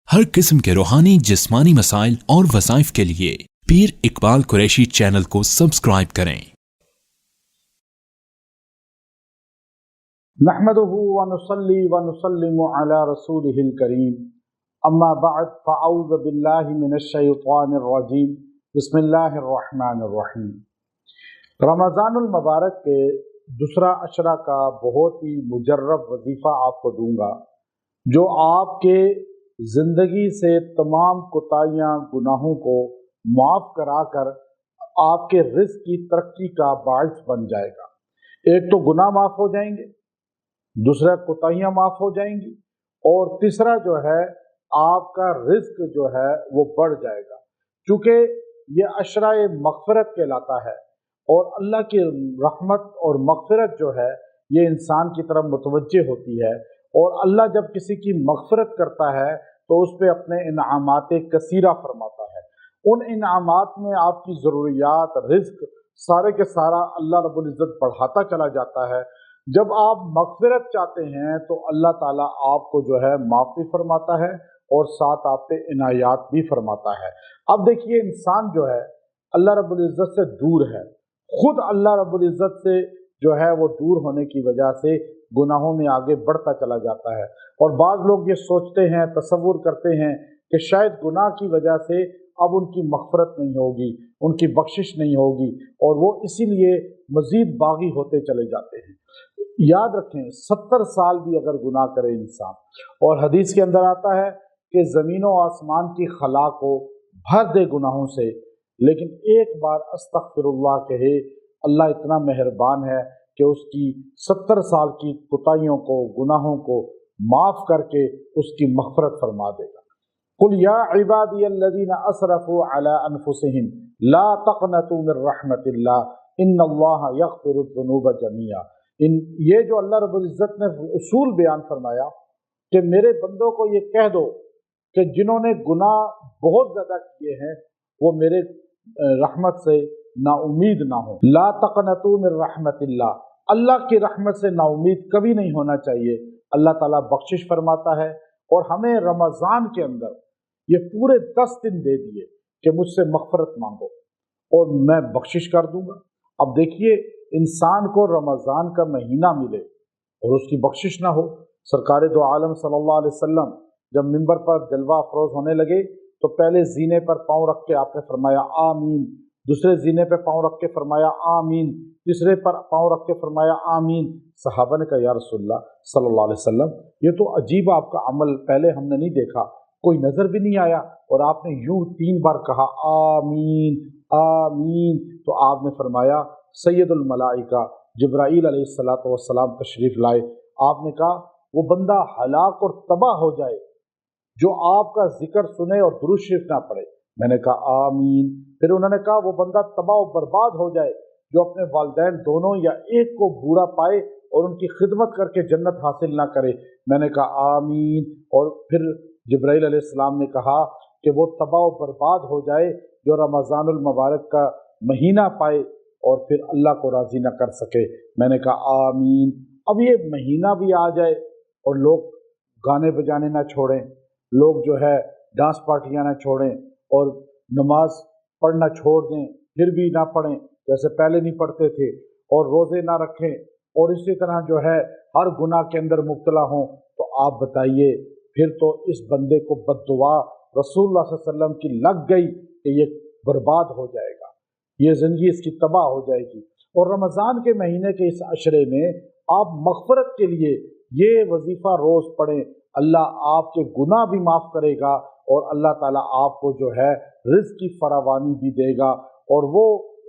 हर किस्म के रूहानी जिस्मानी मसाइल और वज़ाइफ के लिए पीर इकबाल कुरैशी चैनल को सब्सक्राइब करें। नहमदुहु व नुसल्ली व नुसल्लिमु अला रसूलिहिल करीम, अम्मा बअद, फ़अऊज़ु बिल्लाहि मिनश शैतानिर रजीम, बिस्मिल्लाहिर रहमानिर रहीम। रमज़ानुल मुबारक के दूसरा अशरा का बहुत ही मुजर्रब वजीफ़ा आपको दूंगा, जो आपके ज़िंदगी से तमाम कोताहियाँ गुनाहों को माफ़ कराकर आपके रिज़्क़ की तरक्की का बाइस बन जाएगा। एक तो गुनाह माफ़ हो जाएंगे, दूसरा कोताहियाँ माफ़ हो जाएंगी, और तीसरा जो है आपका रिज़्क़ जो है वो बढ़ जाएगा। चूँकि ये अशरा मग़फ़िरत कहलाता है, और अल्लाह की रहमत और मग़फ़िरत जो है ये इंसान की तरफ मुतवज्जे होती है, और अल्लाह जब किसी की मग़फ़िरत करता है तो उस पर अपने इनामात कसीरा फरमाता है। उन इनामात में आपकी ज़रूरियात, रिज़्क़ सारे के सारा अल्लाह रब्बुल इज़्ज़त बढ़ाता चला जाता है। जब आप मग़फ़िरत चाहते हैं तो अल्लाह ताला आपको जो है माफ़ भी फरमाता है और साथ आप पे इनायात भी फरमाता है। अब देखिए, इंसान जो है अल्लाह रब्बुल इज़्ज़त से दूर है, खुद अल्लाह रब्बुल इज़्ज़त से जो है वो दूर होने की वजह से गुनाहों में आगे बढ़ता चला जाता है। और बाज़ लोग ये सोचते हैं, तसव्वुर करते हैं कि शायद गुनाह की वजह से अब उनकी मग़फ़िरत नहीं होगी, उनकी बख्शिश नहीं होगी, और वो इसीलिए मज़ीद बागी होते चले जाते हैं। याद रखें, 70 साल भी अगर गुनाह करे इंसान, और हदीस के अंदर आता है कि ज़मीन व आसमान की खला को भर दे गुनाहों से, लेकिन एक बार अस्तग़फ़िरुल्लाह कहे, अल्लाह इतना मेहरबान है कि उसकी 70 साल की कोताहियों को, गुनाहों को माफ़ करके उसकी मग़फ़िरत फरमा देगा। कुल या इबादियल्लज़ीना असरफ़ू अला अनफुसिहिम ला तक़नतू मिर रहमतिल्लाह इन्नल्लाहा यग़फ़िरुज़्ज़ुनूब जमीआ। ये जो अल्लाह रब्बुल इज़्ज़त ने उसूल बयान फरमाया कि मेरे बंदों को ये कह दो कि जिन्होंने गुनाह बहुत ज़्यादा किए हैं वो मेरे रहमत से नाउमीद ना हो। ला तक़नतू मिर रहमतिल्लाह, अल्लाह की रहमत से नाउमीद कभी नहीं होना चाहिए। अल्लाह ताला बख्शिश फरमाता है, और हमें रमज़ान के अंदर ये पूरे 10 दिन दे दिए कि मुझसे मग़फ़िरत मांगो और मैं बख्शिश कर दूंगा। अब देखिए, इंसान को रमज़ान का महीना मिले और उसकी बख्शिश ना हो। सरकार दो आलम सल्लल्लाहु अलैहि वसल्लम जब मिंबर पर जलवा अफरोज़ होने लगे तो पहले जीने पर पाँव रख के आपने फरमाया आमीन, दूसरे जीने पर पाँव रख के फरमाया आमीन, तीसरे पर पाँव रख के फरमाया आमीन। सहाबा ने कहा, या रसूलल्लाह सल्लल्लाहु अलैहि वसल्लम, ये तो अजीब आपका अमल, पहले हमने नहीं देखा, कोई नज़र भी नहीं आया, और आपने यूं 3 बार कहा आमीन आमीन। तो आपने फरमाया, सैयदुल मलाइका जिब्राईल अलैहिस्सलातु वस्सलाम तशरीफ़ लाए। आपने कहा, वो बंदा हलाक और तबाह हो जाए जो आपका जिक्र सुने और दुरूद शरीफ ना पढ़े। मैंने कहा आमीन। फिर उन्होंने कहा, वो बंदा तबाह और बर्बाद हो जाए जो अपने वालिदैन दोनों या एक को बुरा पाए और उनकी खिदमत करके जन्नत हासिल ना करे। मैंने कहा आमीन। और फिर जिब्राईल अलैहिस्सलाम ने कहा कि वो तबाह और बर्बाद हो जाए जो रमज़ानुल मुबारक का महीना पाए और फिर अल्लाह को राज़ी ना कर सके। मैंने कहा आमीन। अब ये महीना भी आ जाए और लोग गाने बजाने ना छोड़ें, लोग जो है डांस पार्टियां ना छोड़ें और नमाज पढ़ना छोड़ दें, फिर भी ना पढ़ें जैसे पहले नहीं पढ़ते थे, और रोज़े ना रखें, और इसी तरह जो है हर गुनाह के अंदर मुब्तला हों, तो आप बताइए, फिर तो इस बंदे को बद्दुआ रसूलुल्लाह सल्लल्लाहु अलैहि वसल्लम की लग गई कि ये बर्बाद हो जाएगा, ये ज़िंदगी इसकी तबाह हो जाएगी। और रमज़ान के महीने के इस अशरे में आप मग़फ़िरत के लिए ये वजीफ़ा रोज़ पढ़ें, अल्लाह आपके गुनाह भी माफ़ करेगा और अल्लाह ताला आपको जो है रिज़्क़ की फरावानी भी देगा। और वो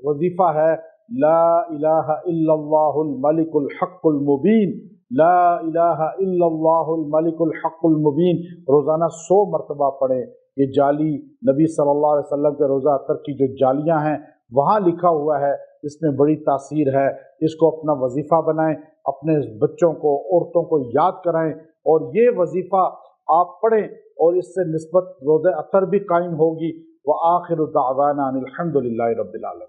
वजीफ़ा है ला इलाहा इल्लल्लाहुल मलिकुल हक़्क़ुल मुबीन, ला इलाहा इल्लल्लाहुल मलिकुल हक़्क़ुल मुबीन। रोज़ाना 100 मरतबा पढ़ें। ये जाली नबी सल्लल्लाहु अलैहि वसल्लम के रोज़ा अतर की जो जालियाँ हैं वहाँ लिखा हुआ है, इसमें बड़ी तासीर है। इसको अपना वजीफ़ा बनाएं, अपने बच्चों को, औरतों को याद कराएं, और ये वजीफ़ा आप पढ़ें, और इससे निस्बत रोज़े अतर भी कायम होगी। व आखिरु दावाना अनिल हम्दुलिल्लाहि रब्बिल आलमीन।